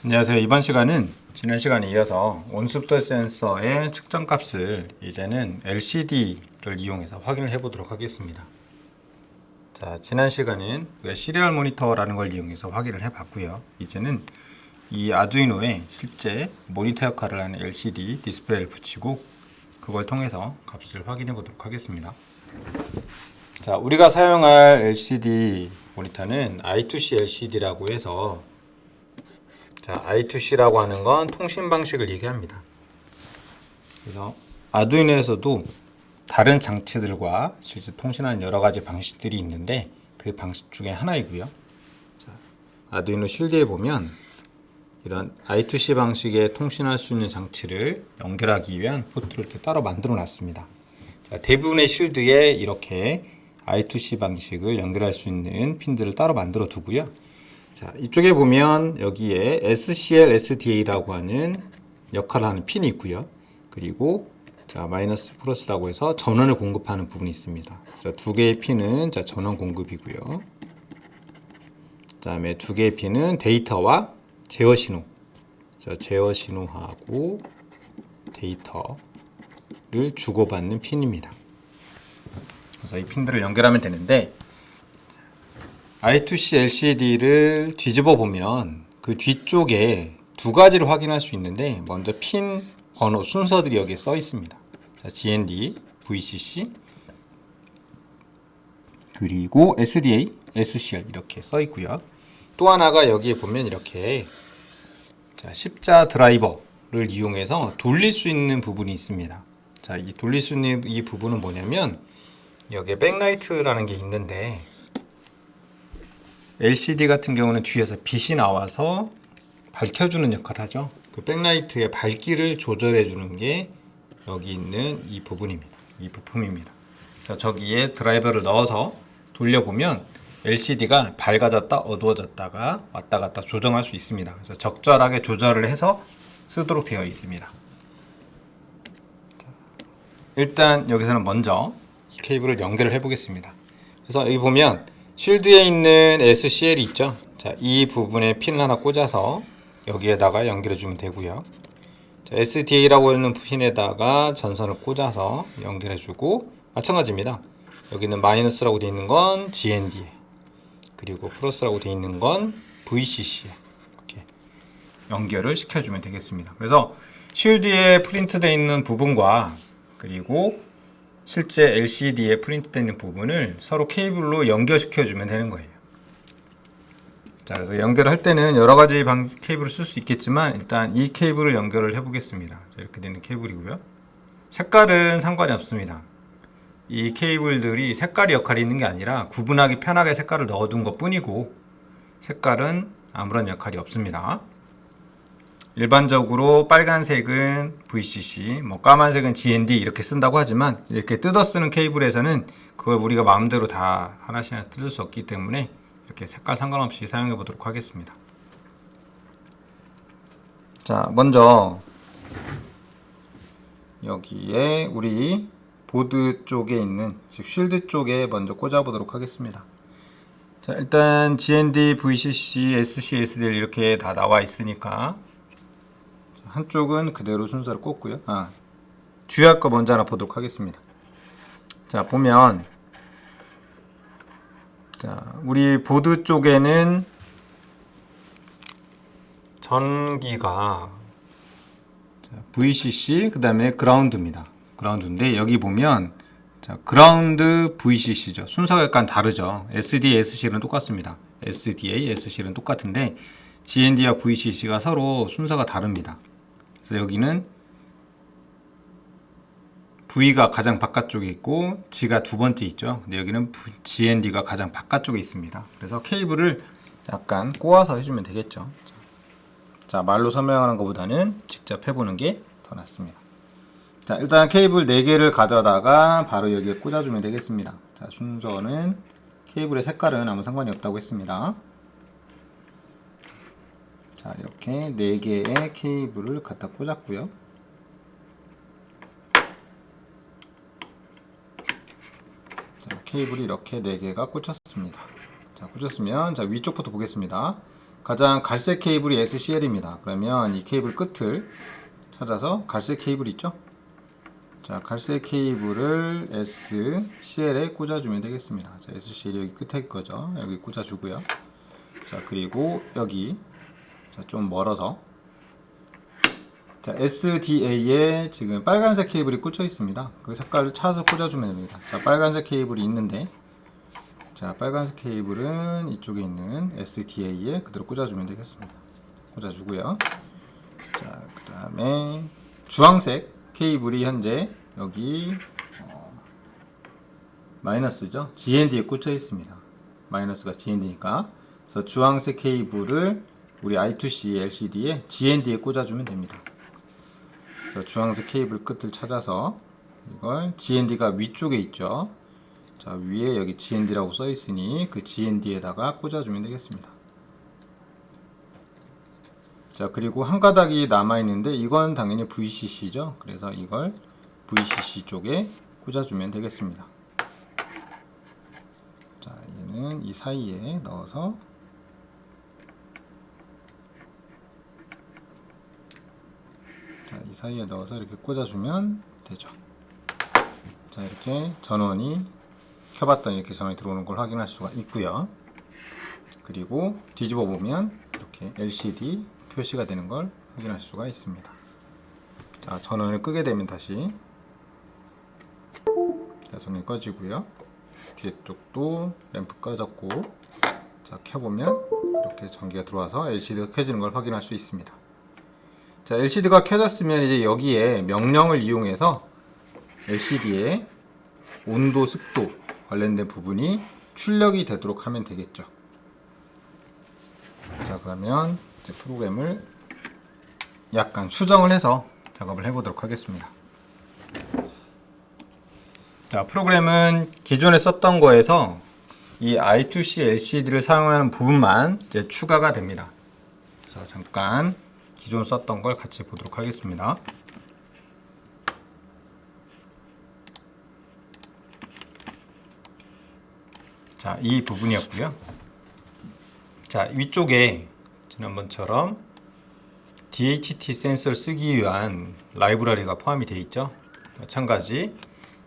안녕하세요. 이번 시간은 지난 시간에 이어서 온습도 센서의 측정값을 이제는 LCD를 이용해서 확인을 해보도록 하겠습니다. 자, 지난 시간엔 우리가 시리얼 모니터라는 걸 이용해서 확인을 해봤고요. 이제는 이 아두이노에 실제 모니터 역할을 하는 LCD 디스플레이를 붙이고 그걸 통해서 값을 확인해 보도록 하겠습니다. 자, 우리가 사용할 LCD 모니터는 I2C LCD라고 해서 자, I2C라고 하는 건 통신 방식을 얘기합니다. 그래서 아두이노에서도 다른 장치들과 실제 통신하는 여러 가지 방식들이 있는데 그 방식 중에 하나이고요. 자, 아두이노 실드에 보면 이런 I2C 방식의 통신할 수 있는 장치를 연결하기 위한 포트를 이렇게 따로 만들어 놨습니다. 자, 대부분의 실드에 이렇게 I2C 방식을 연결할 수 있는 핀들을 따로 만들어 두고요. 자, 이쪽에 보면 여기에 SCL, SDA라고 하는 역할을 하는 핀이 있고요. 그리고 자, 마이너스 플러스라고 해서 전원을 공급하는 부분이 있습니다. 그래서 두 개의 핀은 자, 전원 공급이고요. 그 다음에 두 개의 핀은 데이터와 제어 신호. 자, 제어 신호하고 데이터를 주고받는 핀입니다. 그래서 이 핀들을 연결하면 되는데 I2C LCD를 뒤집어 보면 그 뒤쪽에 두 가지를 확인할 수 있는데 먼저 핀 번호 순서들이 여기에 써 있습니다. 자, GND, VCC, 그리고 SDA, SCL 이렇게 써 있고요. 또 하나가 여기에 보면 이렇게 자, 십자 드라이버를 이용해서 돌릴 수 있는 부분이 있습니다. 자, 이 돌릴 수 있는 이 부분은 뭐냐면 여기에 백라이트라는 게 있는데 LCD 같은 경우는 뒤에서 빛이 나와서 밝혀주는 역할을 하죠. 그 백라이트의 밝기를 조절해 주는 게 여기 있는 이 부분입니다. 이 부품입니다. 그래서 저기에 드라이버를 넣어서 돌려보면 LCD가 밝아졌다 어두워졌다가 왔다 갔다 조정할 수 있습니다. 그래서 적절하게 조절을 해서 쓰도록 되어 있습니다. 일단 여기서는 먼저 이 케이블을 연결을 해 보겠습니다. 그래서 여기 보면 쉴드에 있는 SCL이 있죠. 자, 이 부분에 핀을 하나 꽂아서 여기에다가 연결해 주면 되고요. 자, SDA라고 하는 핀에다가 전선을 꽂아서 연결해 주고 마찬가지입니다. 여기는 마이너스라고 되어 있는 건 GND에 그리고 플러스라고 되어 있는 건 VCC에 이렇게 연결을 시켜주면 되겠습니다. 그래서 쉴드에 프린트되어 있는 부분과 그리고 실제 LCD에 프린트되어 있는 부분을 서로 케이블로 연결시켜주면 되는 거예요. 자, 그래서 연결을 할 때는 여러 가지 케이블을 쓸 수 있겠지만 일단 이 케이블을 연결을 해 보겠습니다. 이렇게 되는 케이블이고요. 색깔은 상관이 없습니다. 이 케이블들이 색깔이 역할이 있는 게 아니라 구분하기 편하게 색깔을 넣어둔 것 뿐이고 색깔은 아무런 역할이 없습니다. 일반적으로 빨간색은 VCC, 뭐 까만색은 GND 이렇게 쓴다고 하지만 이렇게 뜯어 쓰는 케이블에서는 그걸 우리가 마음대로 다 하나씩 뜯을 수 없기 때문에 이렇게 색깔 상관없이 사용해 보도록 하겠습니다. 자, 먼저 여기에 우리 보드 쪽에 있는 즉 쉴드 쪽에 먼저 꽂아 보도록 하겠습니다. 자, 일단 GND, VCC, SC, SDL 이렇게 다 나와 있으니까 한쪽은 그대로 순서를 꽂고요. 주의할 거 먼저 하나 보도록 하겠습니다. 자, 보면 자, 우리 보드 쪽에는 전기가 VCC 그 다음에 그라운드입니다. 그라운드인데 여기 보면 자, 그라운드 VCC죠. 순서가 약간 다르죠. SDA, SCL은 똑같습니다. SDA, SCL은 똑같은데 GND와 VCC가 서로 순서가 다릅니다. 그래서 여기는 V가 가장 바깥쪽에 있고 G가 두 번째 있죠. 근데 여기는 GND가 가장 바깥쪽에 있습니다. 그래서 케이블을 약간 꼬아서 해주면 되겠죠. 자, 말로 설명하는 것보다는 직접 해보는 게 더 낫습니다. 자, 일단 케이블 4개를 가져다가 바로 여기에 꽂아주면 되겠습니다. 자, 순서는 케이블의 색깔은 아무 상관이 없다고 했습니다. 자, 이렇게 4개의 케이블을 갖다 꽂았고요. 자, 케이블이 이렇게 4개가 꽂혔습니다. 자, 꽂혔으면 자, 위쪽부터 보겠습니다. 가장 갈색 케이블이 SCL입니다. 그러면 이 케이블 끝을 찾아서 갈색 케이블 있죠? 자, 갈색 케이블을 SCL에 꽂아주면 되겠습니다. 자, SCL이 여기 끝에 거죠. 여기 꽂아주고요. 자, 그리고 여기 좀 멀어서 자, SDA에 지금 빨간색 케이블이 꽂혀 있습니다. 그 색깔을 찾아서 꽂아주면 됩니다. 자, 빨간색 케이블이 있는데 자, 빨간색 케이블은 이쪽에 있는 SDA에 그대로 꽂아주면 되겠습니다. 꽂아주고요. 자, 그 다음에 주황색 케이블이 현재 여기 마이너스죠. GND에 꽂혀 있습니다. 마이너스가 GND니까. 그래서 주황색 케이블을 우리 I2C LCD에 GND에 꽂아주면 됩니다. 그래서 주황색 케이블 끝을 찾아서 이걸 GND가 위쪽에 있죠. 자, 위에 여기 GND라고 써 있으니 그 GND에다가 꽂아주면 되겠습니다. 자, 그리고 한 가닥이 남아 있는데 이건 당연히 VCC죠. 그래서 이걸 VCC 쪽에 꽂아주면 되겠습니다. 자, 얘는 이 사이에 넣어서 자, 이 사이에 넣어서 이렇게 꽂아주면 되죠. 자, 이렇게 전원이 켜봤더니 이렇게 전원이 들어오는 걸 확인할 수가 있고요. 그리고 뒤집어 보면 이렇게 LCD 표시가 되는 걸 확인할 수가 있습니다. 자, 전원을 끄게 되면 다시 자, 전원이 꺼지고요. 뒤에 쪽도 램프 꺼졌고 자, 켜보면 이렇게 전기가 들어와서 LCD가 켜지는 걸 확인할 수 있습니다. 자, LCD가 켜졌으면 이제 여기에 명령을 이용해서 LCD에 온도, 습도 관련된 부분이 출력이 되도록 하면 되겠죠. 자, 그러면 이제 프로그램을 약간 수정을 해서 작업을 해보도록 하겠습니다. 자, 프로그램은 기존에 썼던 거에서 이 I2C LCD를 사용하는 부분만 이제 추가가 됩니다. 그래서 잠깐 기존 썼던 걸 같이 보도록 하겠습니다. 자, 이 부분이었고요. 자, 위쪽에 지난번처럼 DHT 센서를 쓰기 위한 라이브러리가 포함이 되어 있죠. 마찬가지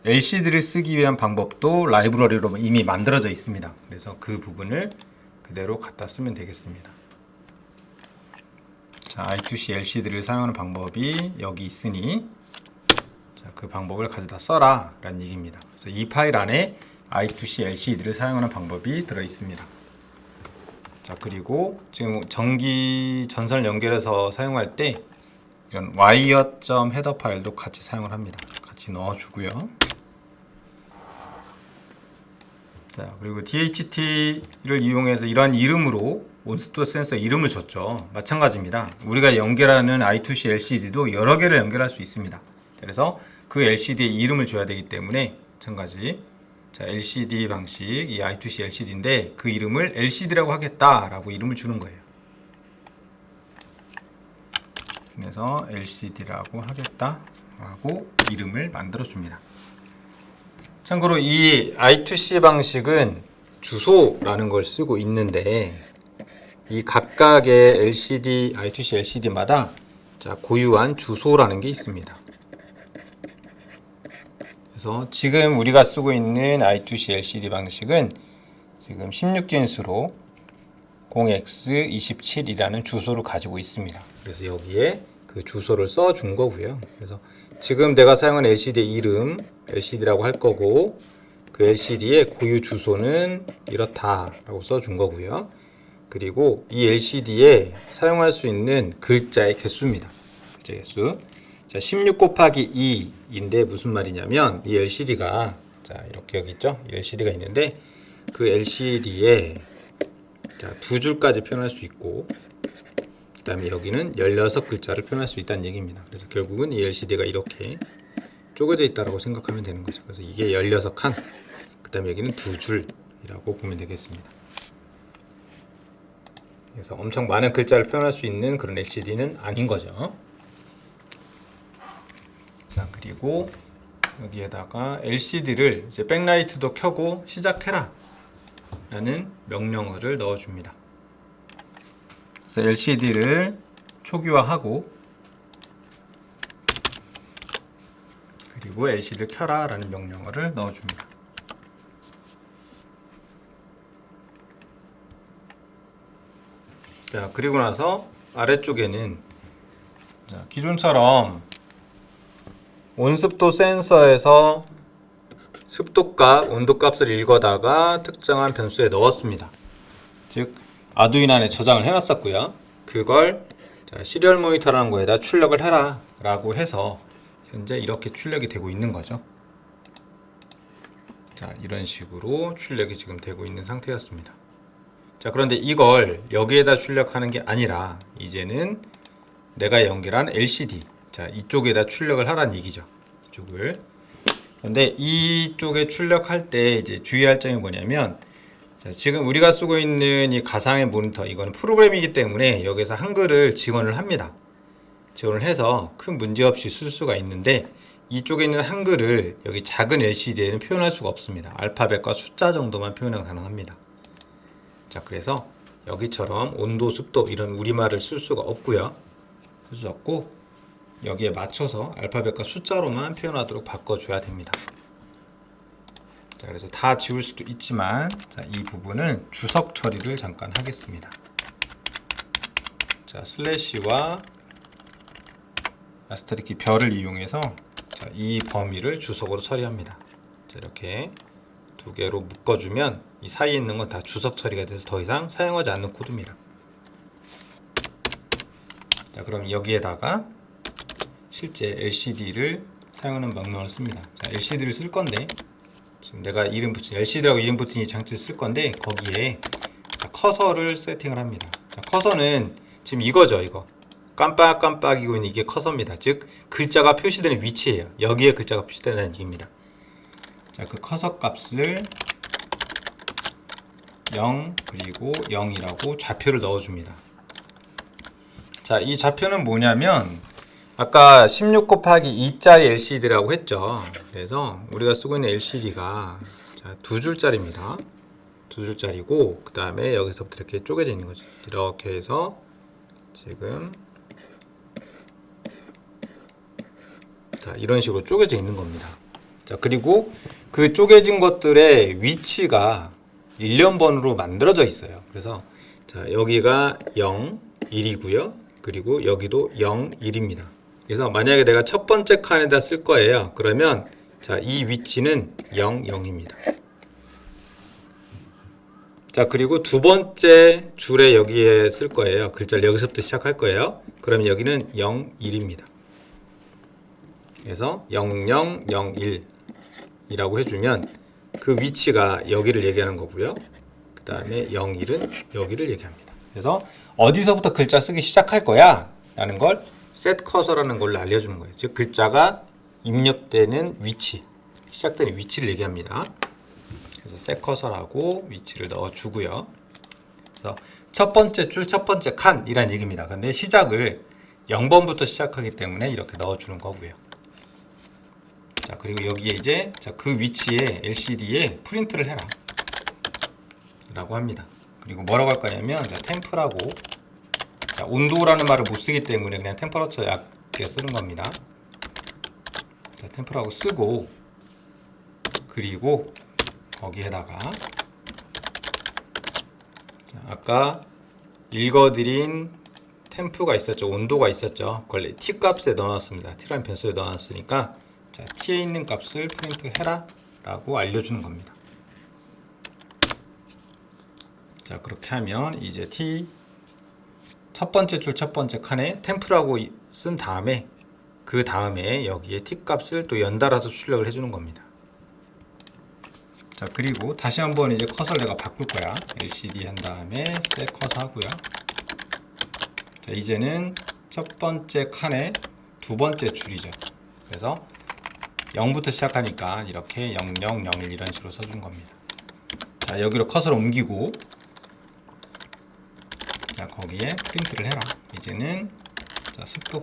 LCD를 쓰기 위한 방법도 라이브러리로 이미 만들어져 있습니다. 그래서 그 부분을 그대로 갖다 쓰면 되겠습니다. 자, I2C LCD를 사용하는 방법이 여기 있으니 자, 그 방법을 가져다 써라 라는 얘기입니다. 그래서 이 파일 안에 I2C LCD를 사용하는 방법이 들어 있습니다. 자, 그리고 지금 전기 전선을 연결해서 사용할 때 이런 wire.header 파일도 같이 사용을 합니다. 같이 넣어주고요. 자, 그리고 DHT를 이용해서 이러한 이름으로 온스톱 센서 이름을 줬죠. 마찬가지입니다. 우리가 연결하는 I2C LCD도 여러 개를 연결할 수 있습니다. 그래서 그 LCD에 이름을 줘야 되기 때문에 마찬가지 자, LCD 방식, 이 I2C LCD인데 그 이름을 LCD라고 하겠다라고 이름을 주는 거예요. 그래서 LCD라고 하겠다라고 이름을 만들어 줍니다. 참고로 이 I2C 방식은 주소라는 걸 쓰고 있는데 이 각각의 LCD, I2C LCD마다 자, 고유한 주소라는 게 있습니다. 그래서 지금 우리가 쓰고 있는 I2C LCD 방식은 지금 16진수로 0x27이라는 주소를 가지고 있습니다. 그래서 여기에 그 주소를 써준 거고요. 그래서 지금 내가 사용한 LCD 이름 LCD라고 할 거고 그 LCD의 고유 주소는 이렇다라고 써준 거고요. 그리고 이 LCD에 사용할 수 있는 글자의 개수입니다. 글자 개수. 자, 16 곱하기 2인데 무슨 말이냐면 이 LCD가 자, 이렇게 여기 있죠? 이 LCD가 있는데 그 LCD에 자, 두 줄까지 표현할 수 있고 그 다음에 여기는 16글자를 표현할 수 있다는 얘기입니다. 그래서 결국은 이 LCD가 이렇게 쪼개져 있다고 생각하면 되는 거죠. 그래서 이게 16칸 그 다음에 여기는 두 줄이라고 보면 되겠습니다. 그래서 엄청 많은 글자를 표현할 수 있는 그런 LCD는 아닌 거죠. 자, 그리고 여기에다가 LCD를 이제 백라이트도 켜고 시작해라 라는 명령어를 넣어줍니다. 그래서 LCD를 초기화하고 그리고 LCD를 켜라 라는 명령어를 넣어줍니다. 자, 그리고 나서 아래쪽에는 자, 기존처럼 온습도 센서에서 습도값, 온도값을 읽어다가 특정한 변수에 넣었습니다. 즉 아두이노 안에 저장을 해놨었고요. 그걸 자, 시리얼 모니터라는 거에다 출력을 해라 라고 해서 현재 이렇게 출력이 되고 있는 거죠. 자, 이런 식으로 출력이 지금 되고 있는 상태였습니다. 자, 그런데 이걸 여기에다 출력하는 게 아니라 이제는 내가 연결한 LCD, 자, 이쪽에다 출력을 하라는 얘기죠. 이쪽을. 그런데 이쪽에 출력할 때 이제 주의할 점이 뭐냐면, 자, 지금 우리가 쓰고 있는 이 가상의 모니터, 이거는 프로그램이기 때문에 여기서 한글을 지원을 합니다. 지원을 해서 큰 문제 없이 쓸 수가 있는데, 이쪽에 있는 한글을 여기 작은 LCD에는 표현할 수가 없습니다. 알파벳과 숫자 정도만 표현이 가능합니다. 자, 그래서 여기처럼 온도, 습도 이런 우리말을 쓸 수가 없고요. 쓸 수 없고 여기에 맞춰서 알파벳과 숫자로만 표현하도록 바꿔줘야 됩니다. 자, 그래서 다 지울 수도 있지만 자, 이 부분은 주석 처리를 잠깐 하겠습니다. 자, 슬래시와 아스테릭 키 별을 이용해서 자, 이 범위를 주석으로 처리합니다. 자, 이렇게 두 개로 묶어주면 이 사이에 있는 건 다 주석 처리가 돼서 더 이상 사용하지 않는 코드입니다. 자, 그럼 여기에다가 실제 LCD를 사용하는 명령을 씁니다. 자, LCD를 쓸 건데 지금 내가 이름 붙인 LCD라고 이름 붙인 이 장치를 쓸 건데 거기에 자, 커서를 세팅을 합니다. 자, 커서는 지금 이거죠. 이거 깜빡깜빡이고 있는 이게 커서입니다. 즉 글자가 표시되는 위치예요. 여기에 글자가 표시된다는 얘기입니다. 자, 그 커서 값을 0 그리고 0이라고 좌표를 넣어줍니다. 자, 이 좌표는 뭐냐면 아까 16 곱하기 2짜리 LCD라고 했죠. 그래서 우리가 쓰고 있는 LCD가 자, 두 줄짜리입니다. 두 줄짜리고 그 다음에 여기서부터 이렇게 쪼개져 있는 거죠. 이렇게 해서 지금 자, 이런 식으로 쪼개져 있는 겁니다. 자, 그리고 그 쪼개진 것들의 위치가 일련번으로 만들어져 있어요. 그래서 자, 여기가 0, 1이고요. 그리고 여기도 0, 1입니다. 그래서 만약에 내가 첫 번째 칸에다 쓸 거예요. 그러면 자, 이 위치는 0, 0입니다. 자, 그리고 두 번째 줄에 여기에 쓸 거예요. 글자를 여기서부터 시작할 거예요. 그러면 여기는 0, 1입니다. 그래서 0, 0, 0, 1 이라고 해주면 그 위치가 여기를 얘기하는 거고요. 그 다음에 0, 1은 여기를 얘기합니다. 그래서 어디서부터 글자 쓰기 시작할 거야 라는 걸 set cursor라는 걸로 알려주는 거예요. 즉 글자가 입력되는 위치, 시작되는 위치를 얘기합니다. 그래서 set cursor하고 위치를 넣어주고요. 그래서 첫 번째 줄, 첫 번째 칸이란 얘기입니다. 근데 시작을 0번부터 시작하기 때문에 이렇게 넣어주는 거고요. 자, 그리고 여기에 이제 자, 그 위치에 LCD에 프린트를 해라 라고 합니다. 그리고 뭐라고 할 거냐면 자, 템프라고 자, 온도라는 말을 못 쓰기 때문에 그냥 템퍼러처 약게 쓰는 겁니다. 자, 템프라고 쓰고 그리고 거기에다가 자, 아까 읽어드린 템프가 있었죠. 온도가 있었죠. 그걸 t 값에 넣어놨습니다. t라는 변수에 넣어놨으니까 자, t에 있는 값을 프린트 해라 라고 알려주는 겁니다. 자, 그렇게 하면 이제 t 첫 번째 줄 첫 번째 칸에 템프라고 쓴 다음에 그 다음에 여기에 t 값을 또 연달아서 출력을 해주는 겁니다. 자, 그리고 다시 한번 이제 커서를 내가 바꿀 거야. LCD 한 다음에 set 커서 하고요. 자, 이제는 첫 번째 칸에 두 번째 줄이죠. 그래서 0부터 시작하니까 이렇게 00, 01 이런 식으로 써준 겁니다. 자, 여기로 커서를 옮기고 자, 거기에 프린트를 해라. 이제는 자, 습도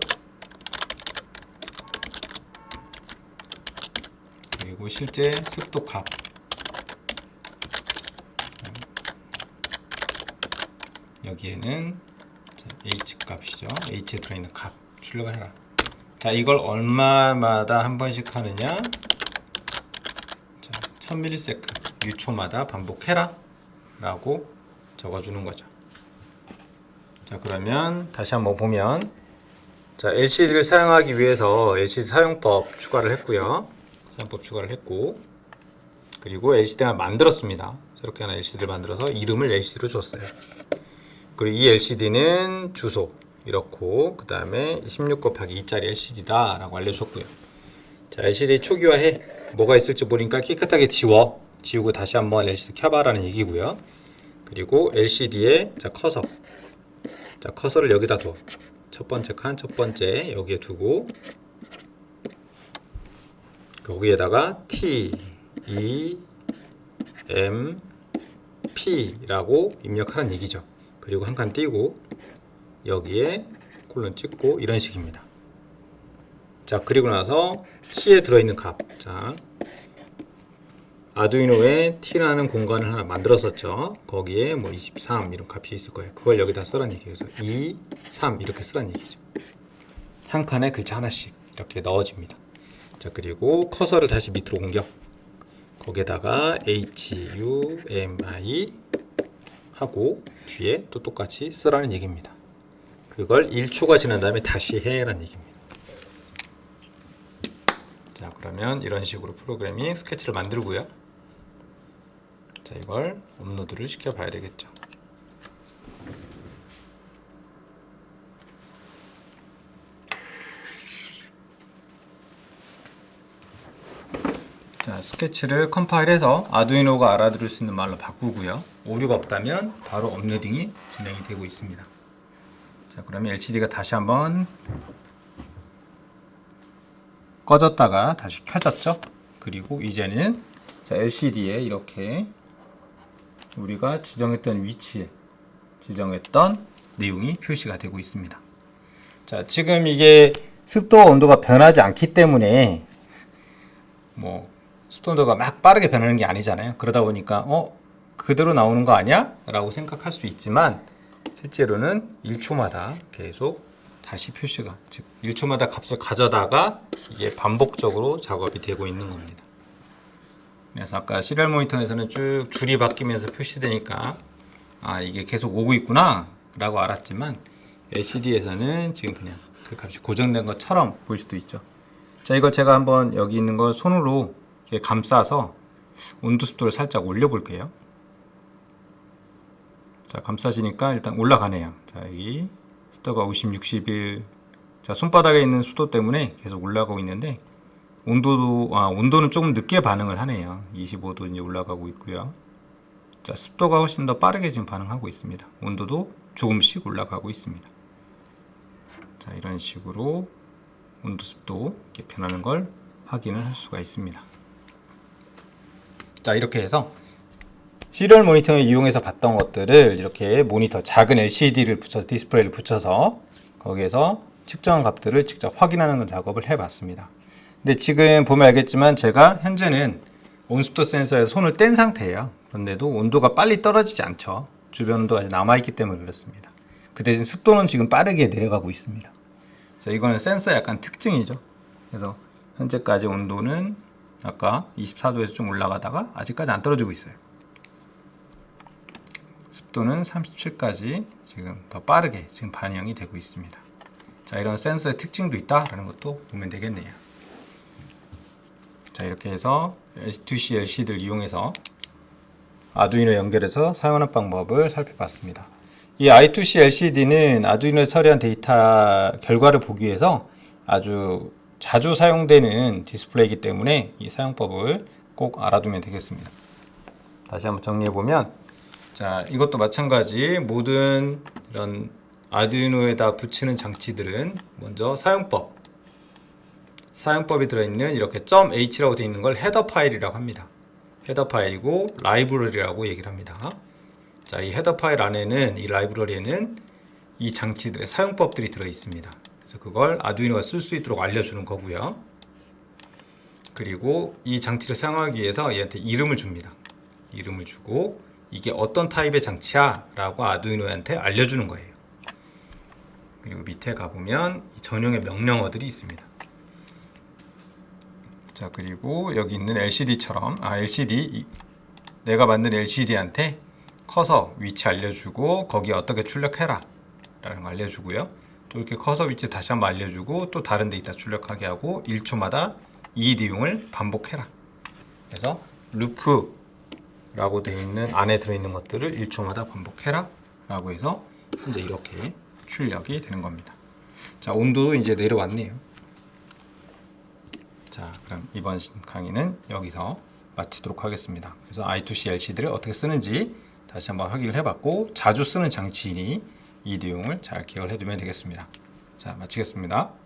그리고 실제 습도 값 여기에는 H 값이죠. H에 들어있는 값 출력을 해라. 자, 이걸 얼마마다 한 번씩 하느냐? 자, 1000ms 유초마다 반복해라 라고 적어주는 거죠. 자, 그러면 다시 한번 보면, 자, LCD를 사용하기 위해서 LCD 사용법 추가를 했고요. 사용법 추가를 했고, 그리고 LCD를 만들었습니다. 이렇게 하나 LCD를 만들어서 이름을 LCD로 줬어요. 그리고 이 LCD는 주소 이렇고, 그 다음에 16 곱하기 2짜리 LCD다 라고 알려줬고요. 자, LCD 초기화해. 뭐가 있을지 모르니까 깨끗하게 지우고 다시 한번 LCD 켜봐라는 얘기고요. 그리고 LCD에 자, 커서, 자, 커서를 여기다 둬. 첫 번째 칸, 첫 번째 여기에 두고, 거기에다가 T, E, M, P라고 입력하는 얘기죠. 그리고 한 칸 띄고 여기에 콜론 찍고 이런 식입니다. 자, 그리고 나서 T에 들어있는 값. 자, 아두이노에 T라는 공간을 하나 만들었었죠. 거기에 뭐 23 이런 값이 있을 거예요. 그걸 여기다 쓰라는 얘기죠. 2, 3 이렇게 쓰라는 얘기죠. 한 칸에 글자 하나씩 이렇게 넣어집니다. 자, 그리고 커서를 다시 밑으로 옮겨. 거기에다가 HUMI 하고 뒤에 또 똑같이 쓰라는 얘기입니다. 그걸 1초가 지난 다음에 다시 해라는 얘기입니다. 자, 그러면 이런 식으로 프로그래밍 스케치를 만들고요. 자, 이걸 업로드를 시켜봐야 되겠죠. 자, 스케치를 컴파일해서 아두이노가 알아들을 수 있는 말로 바꾸고요. 오류가 없다면 바로 업로딩이 진행이 되고 있습니다. 자, 그러면 LCD가 다시 한번 꺼졌다가 다시 켜졌죠. 그리고 이제는 자, LCD에 이렇게 우리가 지정했던 위치에 지정했던 내용이 표시가 되고 있습니다. 자, 지금 이게 습도와 온도가 변하지 않기 때문에 뭐 습도 온도가 막 빠르게 변하는 게 아니잖아요. 그러다 보니까 그대로 나오는 거 아니야? 라고 생각할 수 있지만 실제로는 1초마다 계속 다시 표시가, 즉 1초마다 값을 가져다가 이게 반복적으로 작업이 되고 있는 겁니다. 그래서 아까 시리얼 모니터에서는 쭉 줄이 바뀌면서 표시되니까 이게 계속 오고 있구나 라고 알았지만 LCD에서는 지금 그냥 그 값이 고정된 것처럼 보일 수도 있죠. 자, 이걸 제가 한번 여기 있는 걸 손으로 이렇게 감싸서 온도 습도를 살짝 올려 볼게요. 자, 감싸지니까 일단 올라가네요. 자, 여기 습도가 50, 61. 자, 손바닥에 있는 습도 때문에 계속 올라가고 있는데 온도는 조금 늦게 반응을 하네요. 25도 이제 올라가고 있고요. 자, 습도가 훨씬 더 빠르게 지금 반응하고 있습니다. 온도도 조금씩 올라가고 있습니다. 자, 이런 식으로 온도, 습도 이렇게 변하는 걸 확인을 할 수가 있습니다. 자, 이렇게 해서 시리얼 모니터를 이용해서 봤던 것들을 이렇게 모니터 작은 LCD를 붙여서 디스플레이를 붙여서 거기에서 측정한 값들을 직접 확인하는 작업을 해봤습니다. 근데 지금 보면 알겠지만 제가 현재는 온습도 센서에 손을 뗀 상태예요. 그런데도 온도가 빨리 떨어지지 않죠. 주변 온도가 아직 남아있기 때문에 그렇습니다. 그 대신 습도는 지금 빠르게 내려가고 있습니다. 그래서 이거는 센서의 약간 특징이죠. 그래서 현재까지 온도는 아까 24도에서 좀 올라가다가 아직까지 안 떨어지고 있어요. 습도는 37까지 지금 더 빠르게 지금 반영이 되고 있습니다. 자, 이런 센서의 특징도 있다라는 것도 보면 되겠네요. 자, 이렇게 해서 I2C LCD를 이용해서 아두이노 연결해서 사용하는 방법을 살펴봤습니다. 이 I2C LCD는 아두이노에 처리한 데이터 결과를 보기 위해서 아주 자주 사용되는 디스플레이이기 때문에 이 사용법을 꼭 알아두면 되겠습니다. 다시 한번 정리해보면, 자, 이것도 마찬가지 모든 이런 아두이노에다 붙이는 장치들은 먼저 사용법이 들어있는 이렇게 .h라고 되어 있는 걸 헤더 파일이라고 합니다. 헤더 파일이고 라이브러리라고 얘기를 합니다. 자, 이 헤더 파일 안에는, 이 라이브러리에는 이 장치들의 사용법들이 들어 있습니다. 그래서 그걸 아두이노가 쓸 수 있도록 알려주는 거고요. 그리고 이 장치를 사용하기 위해서 얘한테 이름을 줍니다. 이름을 주고 이게 어떤 타입의 장치야 라고 아두이노한테 알려주는 거예요. 그리고 밑에 가보면 이 전용의 명령어들이 있습니다. 자, 그리고 여기 있는 LCD처럼 LCD 내가 만든 LCD한테 커서 위치 알려주고 거기에 어떻게 출력해라 라는 거 알려주고요. 또 이렇게 커서 위치 다시 한번 알려주고 또 다른 데 있다 출력하게 하고 1초마다 이 내용을 반복해라. 그래서 루프라고 되어 있는 안에 들어있는 것들을 1초마다 반복해라 라고 해서 이제 이렇게 출력이 되는 겁니다. 자, 온도도 이제 내려왔네요. 자, 그럼 이번 강의는 여기서 마치도록 하겠습니다. 그래서 I2C LCD를 어떻게 쓰는지 다시 한번 확인을 해봤고 자주 쓰는 장치이니 이 내용을 잘 기억을 해두면 되겠습니다. 자, 마치겠습니다.